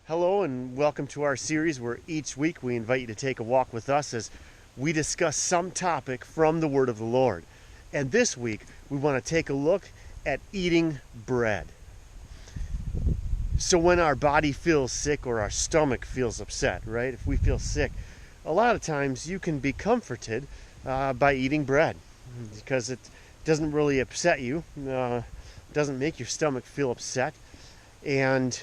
Hello and welcome to our series where each week we invite you to take a walk with us as we discuss some topic from the Word of the Lord. And this week we want to take a look at eating bread. So when our body feels sick or our stomach feels upset, right? If we feel sick, a lot of times you can be comforted by eating bread because it doesn't really upset you, doesn't make your stomach feel upset. And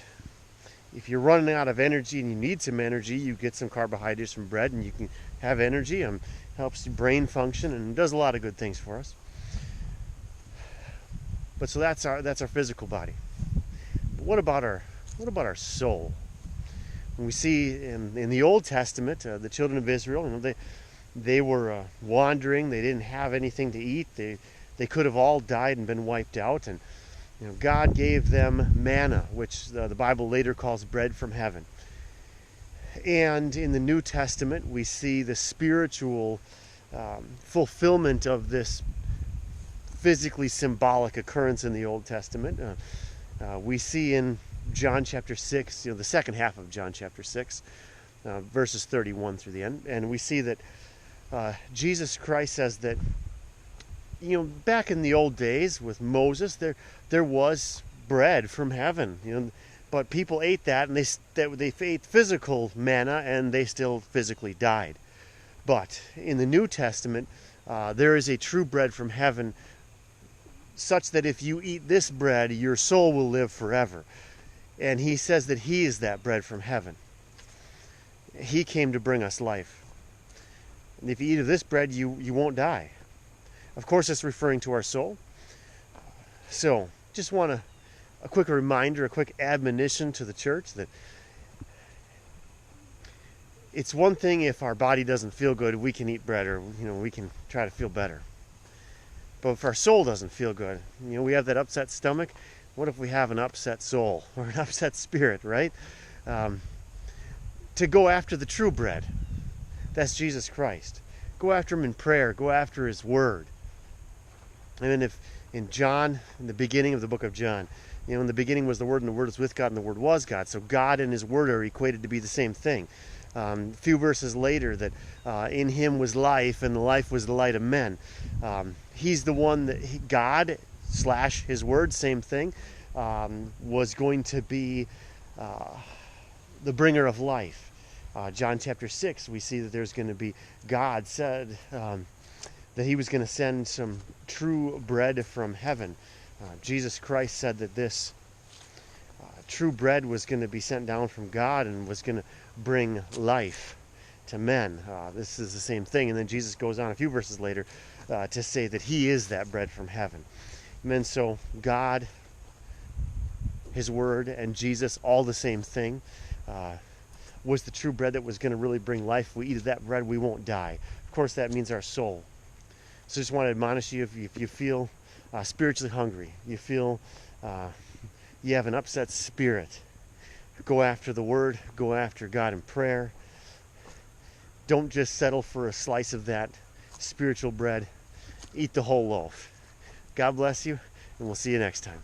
if you're running out of energy and you need some energy, you get some carbohydrates from bread and you can have energy and helps your brain function and does a lot of good things for us. But so that's our physical body. But what about our soul? When we see in the Old Testament, the children of Israel, they were wandering. They didn't have anything to eat. They could have all died and been wiped out. And God gave them manna, which the Bible later calls bread from heaven. And in the New Testament, we see the spiritual fulfillment of this physically symbolic occurrence in the Old Testament. We see in John chapter 6, the second half of John chapter 6, verses 31 through the end. And we see that Jesus Christ says that, back in the old days with Moses, there was bread from heaven, but people ate that and they ate physical manna and they still physically died. But in the New Testament, there is a true bread from heaven, such that if you eat this bread, your soul will live forever. And he says that he is that bread from heaven. He came to bring us life. And if you eat of this bread, you won't die. Of course, it's referring to our soul. So, just want a quick reminder, a quick admonition to the church that it's one thing if our body doesn't feel good, we can eat bread or, we can try to feel better. But if our soul doesn't feel good, we have that upset stomach. What if we have an upset soul or an upset spirit, right? To go after the true bread. That's Jesus Christ. Go after him in prayer. Go after his word. And then if in John, in the beginning of the book of John, in the beginning was the Word, and the Word was with God, and the Word was God. So God and his Word are equated to be the same thing. A few verses later that in him was life, and the life was the light of men. He's the one that God / his Word, same thing, was going to be the bringer of life. John chapter 6, we see that there's going to be, God said that he was going to send some true bread from heaven. Jesus Christ said that this true bread was going to be sent down from God and was going to bring life to men. This is the same thing. And then Jesus goes on a few verses later to say that he is that bread from heaven. And so God, his word, and Jesus, all the same thing, was the true bread that was going to really bring life. If we eat of that bread, we won't die. Of course, that means our soul. So I just want to admonish you, if you feel spiritually hungry, you feel you have an upset spirit, go after the Word, go after God in prayer. Don't just settle for a slice of that spiritual bread. Eat the whole loaf. God bless you, and we'll see you next time.